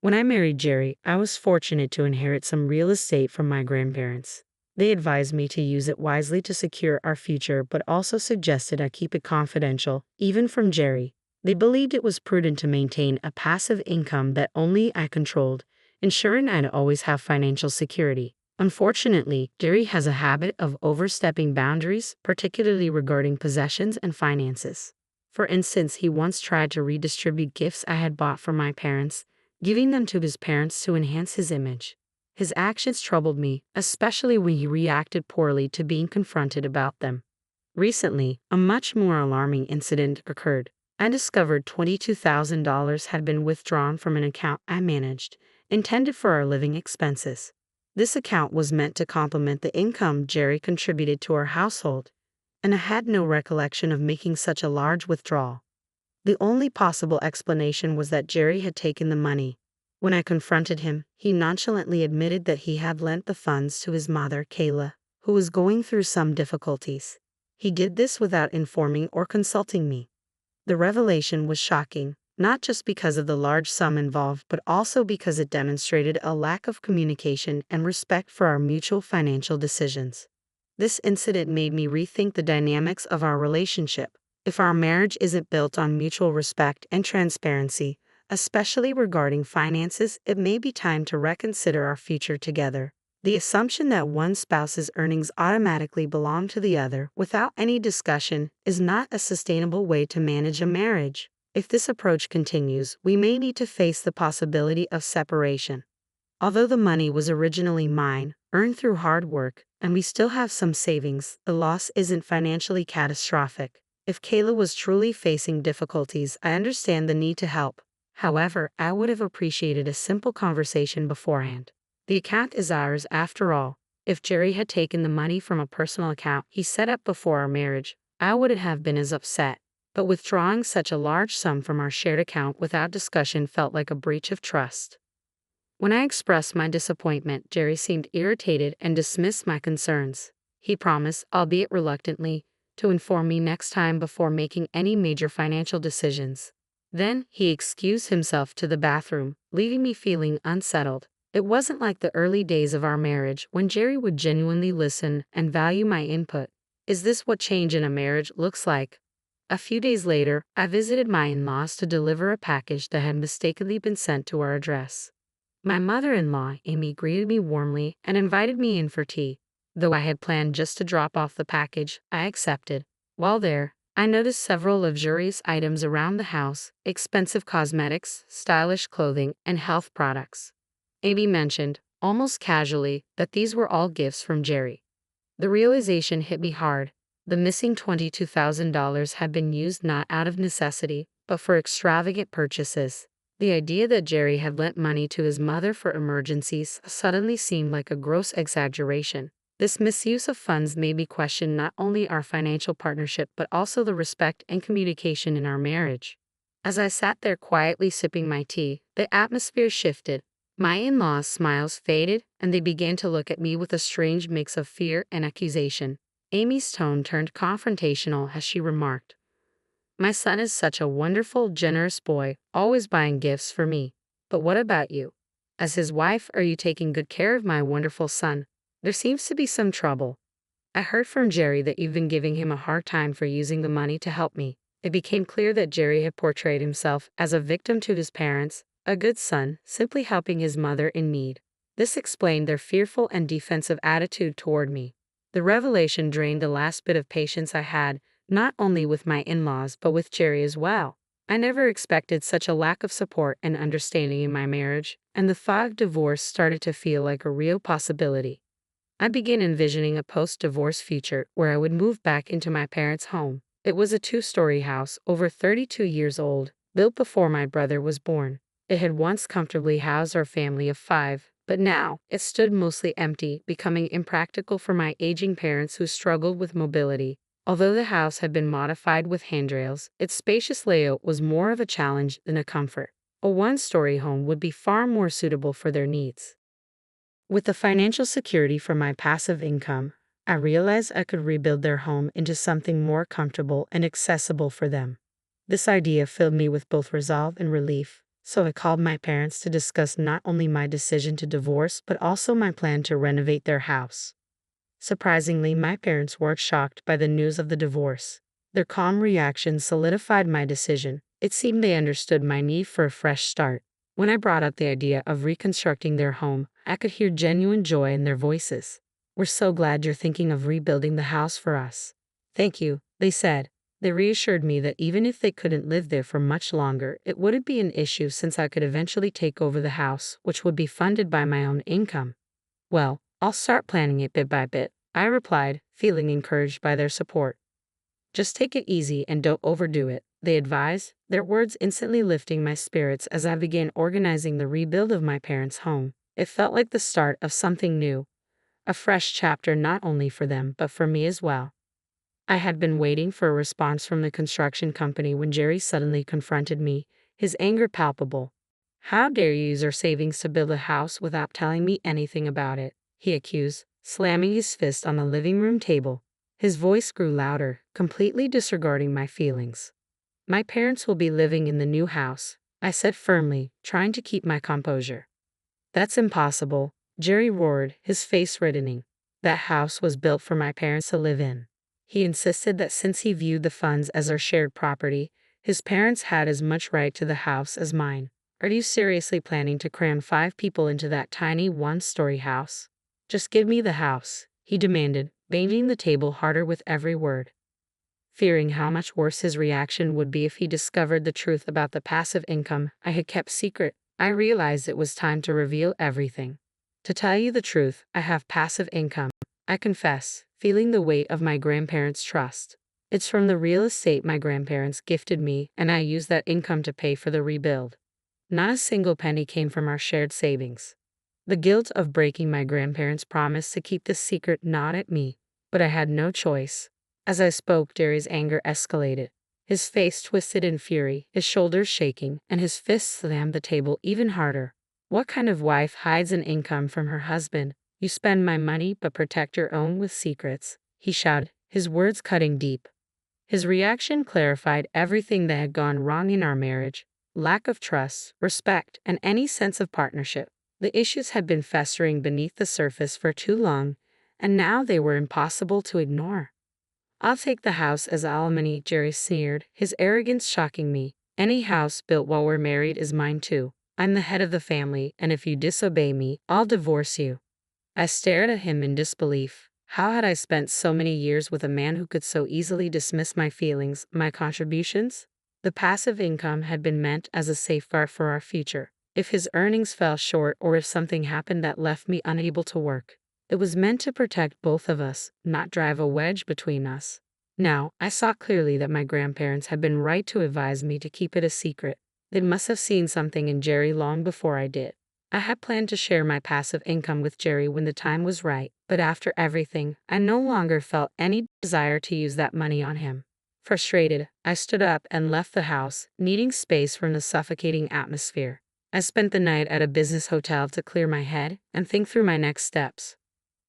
When I married Jerry, I was fortunate to inherit some real estate from my grandparents. They advised me to use it wisely to secure our future, but also suggested I keep it confidential, even from Jerry. They believed it was prudent to maintain a passive income that only I controlled, ensuring I'd always have financial security. Unfortunately, Jerry has a habit of overstepping boundaries, particularly regarding possessions and finances. For instance, he once tried to redistribute gifts I had bought for my parents, giving them to his parents to enhance his image. His actions troubled me, especially when he reacted poorly to being confronted about them. Recently, a much more alarming incident occurred. I discovered $22,000 had been withdrawn from an account I managed, intended for our living expenses. This account was meant to complement the income Jerry contributed to our household, and I had no recollection of making such a large withdrawal. The only possible explanation was that Jerry had taken the money. When I confronted him, he nonchalantly admitted that he had lent the funds to his mother, Kayla, who was going through some difficulties. He did this without informing or consulting me. The revelation was shocking, not just because of the large sum involved, but also because it demonstrated a lack of communication and respect for our mutual financial decisions. This incident made me rethink the dynamics of our relationship. If our marriage isn't built on mutual respect and transparency, especially regarding finances, it may be time to reconsider our future together. The assumption that one spouse's earnings automatically belong to the other without any discussion is not a sustainable way to manage a marriage. If this approach continues, we may need to face the possibility of separation. Although the money was originally mine, earned through hard work, and we still have some savings, the loss isn't financially catastrophic. If Kayla was truly facing difficulties, I understand the need to help. However, I would have appreciated a simple conversation beforehand. The account is ours after all. If Jerry had taken the money from a personal account he set up before our marriage, I wouldn't have been as upset. But withdrawing such a large sum from our shared account without discussion felt like a breach of trust. When I expressed my disappointment, Jerry seemed irritated and dismissed my concerns. He promised, albeit reluctantly, to inform me next time before making any major financial decisions. Then, he excused himself to the bathroom, leaving me feeling unsettled. It wasn't like the early days of our marriage when Jerry would genuinely listen and value my input. Is this what change in a marriage looks like? A few days later, I visited my in-laws to deliver a package that had mistakenly been sent to our address. My mother-in-law, Amy, greeted me warmly and invited me in for tea. Though I had planned just to drop off the package, I accepted. While there, I noticed several luxurious items around the house: expensive cosmetics, stylish clothing, and health products. Amy mentioned, almost casually, that these were all gifts from Jerry. The realization hit me hard. The missing $22,000 had been used not out of necessity, but for extravagant purchases. The idea that Jerry had lent money to his mother for emergencies suddenly seemed like a gross exaggeration. This misuse of funds made me question not only our financial partnership but also the respect and communication in our marriage. As I sat there quietly sipping my tea, the atmosphere shifted. My in-laws' smiles faded, and they began to look at me with a strange mix of fear and accusation. Amy's tone turned confrontational as she remarked, "My son is such a wonderful, generous boy, always buying gifts for me. But what about you? As his wife, are you taking good care of my wonderful son? There seems to be some trouble. I heard from Jerry that you've been giving him a hard time for using the money to help me." It became clear that Jerry had portrayed himself as a victim to his parents, a good son, simply helping his mother in need. This explained their fearful and defensive attitude toward me. The revelation drained the last bit of patience I had, not only with my in-laws but with Jerry as well. I never expected such a lack of support and understanding in my marriage, and the thought of divorce started to feel like a real possibility. I began envisioning a post-divorce future where I would move back into my parents' home. It was a two-story house, over 32 years old, built before my brother was born. It had once comfortably housed our family of 5, but now it stood mostly empty, becoming impractical for my aging parents who struggled with mobility. Although the house had been modified with handrails, its spacious layout was more of a challenge than a comfort. A one-story home would be far more suitable for their needs. With the financial security from my passive income, I realized I could rebuild their home into something more comfortable and accessible for them. This idea filled me with both resolve and relief. So I called my parents to discuss not only my decision to divorce, but also my plan to renovate their house. Surprisingly, my parents weren't shocked by the news of the divorce. Their calm reaction solidified my decision. It seemed they understood my need for a fresh start. When I brought up the idea of reconstructing their home, I could hear genuine joy in their voices. "We're so glad you're thinking of rebuilding the house for us." "Thank you," they said. They reassured me that even if they couldn't live there for much longer, it wouldn't be an issue since I could eventually take over the house, which would be funded by my own income. "Well, I'll start planning it bit by bit," I replied, feeling encouraged by their support. "Just take it easy and don't overdo it," they advised, their words instantly lifting my spirits as I began organizing the rebuild of my parents' home. It felt like the start of something new, a fresh chapter not only for them but for me as well. I had been waiting for a response from the construction company when Jerry suddenly confronted me, his anger palpable. "How dare you use our savings to build a house without telling me anything about it?" he accused, slamming his fist on the living room table. His voice grew louder, completely disregarding my feelings. "My parents will be living in the new house," I said firmly, trying to keep my composure. "That's impossible," Jerry roared, his face reddening. "That house was built for my parents to live in." He insisted that since he viewed the funds as our shared property, his parents had as much right to the house as mine. "Are you seriously planning to cram 5 people into that tiny one-story house?" "Just give me the house," he demanded, banging the table harder with every word. Fearing how much worse his reaction would be if he discovered the truth about the passive income I had kept secret, I realized it was time to reveal everything. "To tell you the truth, I have passive income," I confess, feeling the weight of my grandparents' trust. "It's from the real estate my grandparents gifted me, and I use that income to pay for the rebuild. Not a single penny came from our shared savings." The guilt of breaking my grandparents' promise to keep this secret gnawed at me, but I had no choice. As I spoke, Jerry's anger escalated. His face twisted in fury, his shoulders shaking, and his fists slammed the table even harder. "What kind of wife hides an income from her husband? You spend my money but protect your own with secrets," he shouted, his words cutting deep. His reaction clarified everything that had gone wrong in our marriage: lack of trust, respect, and any sense of partnership. The issues had been festering beneath the surface for too long, and now they were impossible to ignore. "I'll take the house as alimony," Jerry sneered, his arrogance shocking me. "Any house built while we're married is mine too. I'm the head of the family, and if you disobey me, I'll divorce you." I stared at him in disbelief. How had I spent so many years with a man who could so easily dismiss my feelings, my contributions? The passive income had been meant as a safeguard for our future. If his earnings fell short or if something happened that left me unable to work, it was meant to protect both of us, not drive a wedge between us. Now, I saw clearly that my grandparents had been right to advise me to keep it a secret. They must have seen something in Jerry long before I did. I had planned to share my passive income with Jerry when the time was right, but after everything, I no longer felt any desire to use that money on him. Frustrated, I stood up and left the house, needing space from the suffocating atmosphere. I spent the night at a business hotel to clear my head and think through my next steps.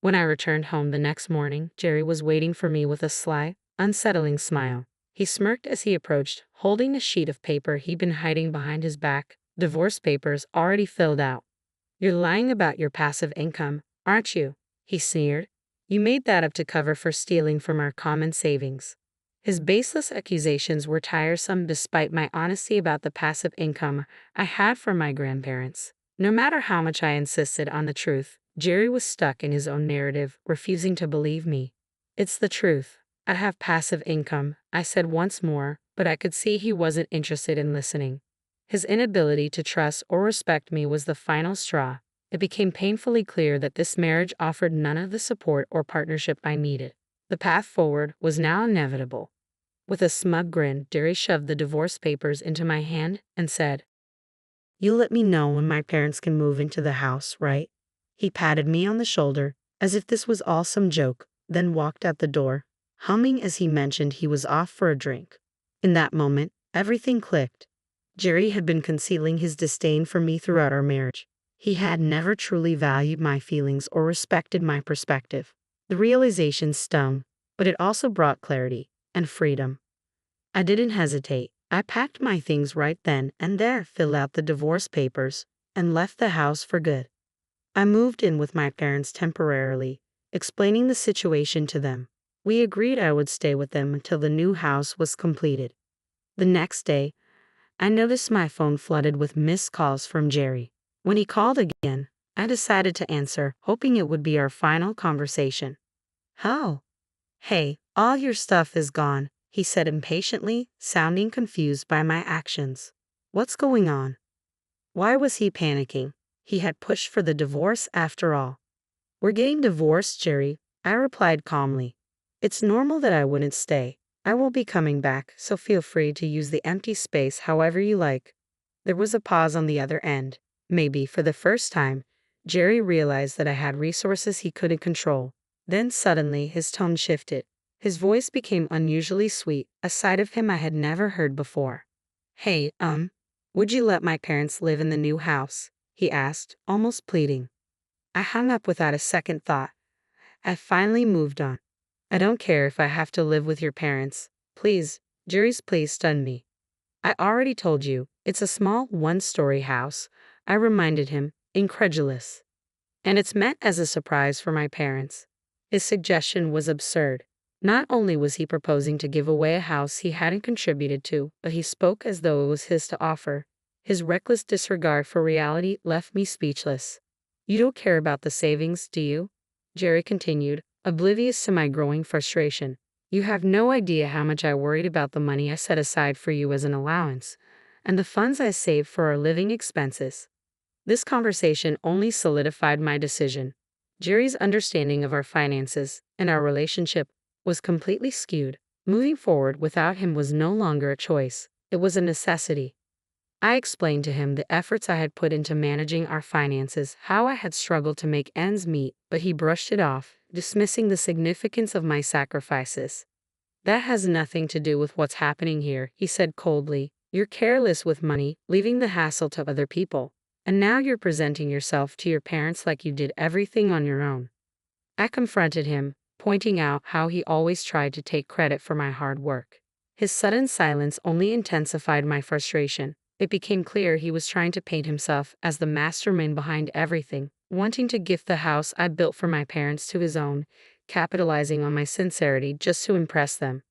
When I returned home the next morning, Jerry was waiting for me with a sly, unsettling smile. He smirked as he approached, holding a sheet of paper he'd been hiding behind his back, divorce papers already filled out. "You're lying about your passive income, aren't you?" he sneered. "You made that up to cover for stealing from our common savings." His baseless accusations were tiresome despite my honesty about the passive income I had from my grandparents. No matter how much I insisted on the truth, Jerry was stuck in his own narrative, refusing to believe me. "It's the truth. I have passive income," I said once more, but I could see he wasn't interested in listening. His inability to trust or respect me was the final straw. It became painfully clear that this marriage offered none of the support or partnership I needed. The path forward was now inevitable. With a smug grin, Jerry shoved the divorce papers into my hand and said, "You let me know when my parents can move into the house, right?" He patted me on the shoulder, as if this was all some joke, then walked out the door, humming as he mentioned he was off for a drink. In that moment, everything clicked. Jerry had been concealing his disdain for me throughout our marriage. He had never truly valued my feelings or respected my perspective. The realization stung, but it also brought clarity and freedom. I didn't hesitate. I packed my things right then and there, filled out the divorce papers, and left the house for good. I moved in with my parents temporarily, explaining the situation to them. We agreed I would stay with them until the new house was completed. The next day, I noticed my phone flooded with missed calls from Jerry. When he called again, I decided to answer, hoping it would be our final conversation. "How? Hey, all your stuff is gone," he said impatiently, sounding confused by my actions. What's going on? Why was he panicking? He had pushed for the divorce after all. "We're getting divorced, Jerry," I replied calmly. "It's normal that I wouldn't stay. I will be coming back, so feel free to use the empty space however you like." There was a pause on the other end. Maybe, for the first time, Jerry realized that I had resources he couldn't control. Then suddenly his tone shifted. His voice became unusually sweet, a side of him I had never heard before. "Hey, would you let my parents live in the new house?" he asked, almost pleading. I hung up without a second thought. I finally moved on. "I don't care if I have to live with your parents. Please." Jerry's please stunned me. "I already told you, it's a small one-story house," I reminded him, incredulous. "And it's meant as a surprise for my parents." His suggestion was absurd. Not only was he proposing to give away a house he hadn't contributed to, but he spoke as though it was his to offer. His reckless disregard for reality left me speechless. "You don't care about the savings, do you?" Jerry continued, oblivious to my growing frustration. "You have no idea how much I worried about the money I set aside for you as an allowance, and the funds I saved for our living expenses." This conversation only solidified my decision. Jerry's understanding of our finances and our relationship was completely skewed. Moving forward without him was no longer a choice, it was a necessity. I explained to him the efforts I had put into managing our finances, how I had struggled to make ends meet, but he brushed it off, dismissing the significance of my sacrifices. "That has nothing to do with what's happening here," he said coldly. "You're careless with money, leaving the hassle to other people. And now you're presenting yourself to your parents like you did everything on your own." I confronted him, pointing out how he always tried to take credit for my hard work. His sudden silence only intensified my frustration. It became clear he was trying to paint himself as the mastermind behind everything, wanting to gift the house I built for my parents to his own, capitalizing on my sincerity just to impress them.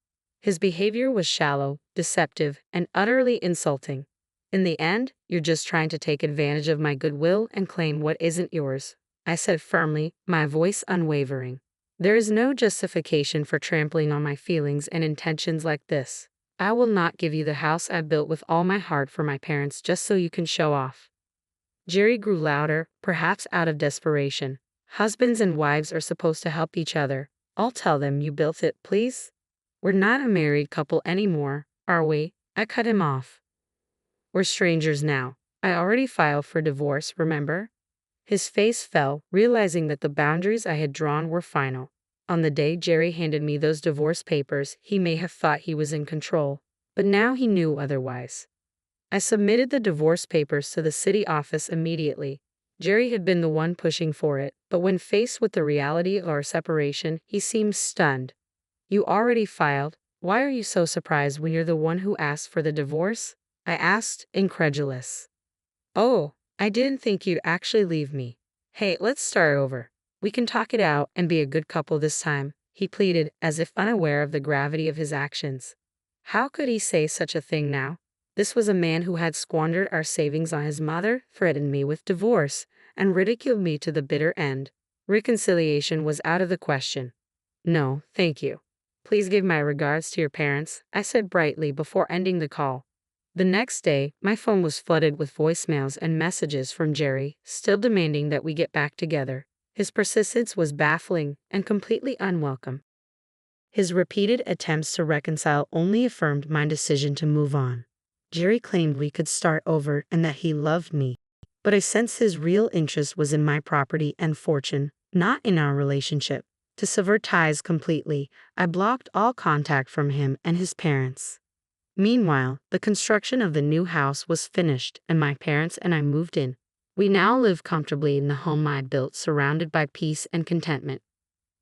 His behavior was shallow, deceptive, and utterly insulting. "In the end, you're just trying to take advantage of my goodwill and claim what isn't yours," I said firmly, my voice unwavering. "There is no justification for trampling on my feelings and intentions like this. I will not give you the house I built with all my heart for my parents just so you can show off." Jerry grew louder, perhaps out of desperation. "Husbands and wives are supposed to help each other. I'll tell them you built it, please. We're not a married couple anymore, are we?" I cut him off. "We're strangers now. I already filed for divorce, remember?" His face fell, realizing that the boundaries I had drawn were final. On the day Jerry handed me those divorce papers, he may have thought he was in control, but now he knew otherwise. I submitted the divorce papers to the city office immediately. Jerry had been the one pushing for it, but when faced with the reality of our separation, he seemed stunned. "You already filed. Why are you so surprised when you're the one who asked for the divorce?" I asked, incredulous. "Oh, I didn't think you'd actually leave me. Hey, let's start over. We can talk it out and be a good couple this time," he pleaded, as if unaware of the gravity of his actions. How could he say such a thing now? This was a man who had squandered our savings on his mother, threatened me with divorce, and ridiculed me to the bitter end. Reconciliation was out of the question. "No, thank you. Please give my regards to your parents," I said brightly before ending the call. The next day, my phone was flooded with voicemails and messages from Jerry, still demanding that we get back together. His persistence was baffling and completely unwelcome. His repeated attempts to reconcile only affirmed my decision to move on. Jerry claimed we could start over and that he loved me, but I sensed his real interest was in my property and fortune, not in our relationship. To sever ties completely, I blocked all contact from him and his parents. Meanwhile, the construction of the new house was finished and my parents and I moved in. We now live comfortably in the home I built, surrounded by peace and contentment.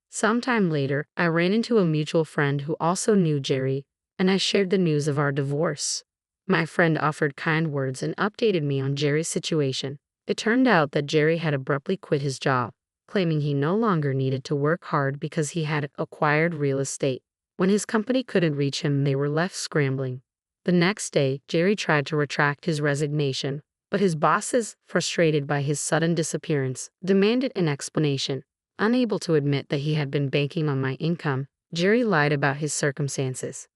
Sometime later, I ran into a mutual friend who also knew Jerry, and I shared the news of our divorce. My friend offered kind words and updated me on Jerry's situation. It turned out that Jerry had abruptly quit his job, claiming he no longer needed to work hard because he had acquired real estate. When his company couldn't reach him, they were left scrambling. The next day, Jerry tried to retract his resignation, but his bosses, frustrated by his sudden disappearance, demanded an explanation. Unable to admit that he had been banking on my income, Jerry lied about his circumstances.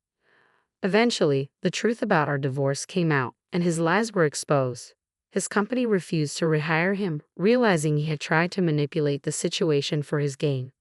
Eventually, the truth about our divorce came out, and his lies were exposed. His company refused to rehire him, realizing he had tried to manipulate the situation for his gain.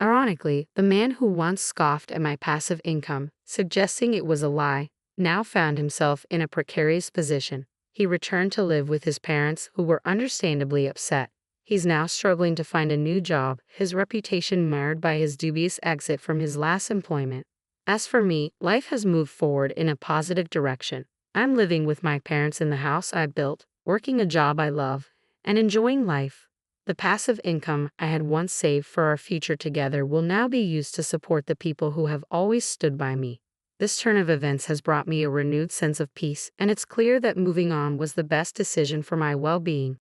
Ironically, the man who once scoffed at my passive income, suggesting it was a lie, now found himself in a precarious position. He returned to live with his parents, who were understandably upset. He's now struggling to find a new job, his reputation marred by his dubious exit from his last employment. As for me, life has moved forward in a positive direction. I'm living with my parents in the house I built, working a job I love, and enjoying life. The passive income I had once saved for our future together will now be used to support the people who have always stood by me. This turn of events has brought me a renewed sense of peace, and it's clear that moving on was the best decision for my well-being.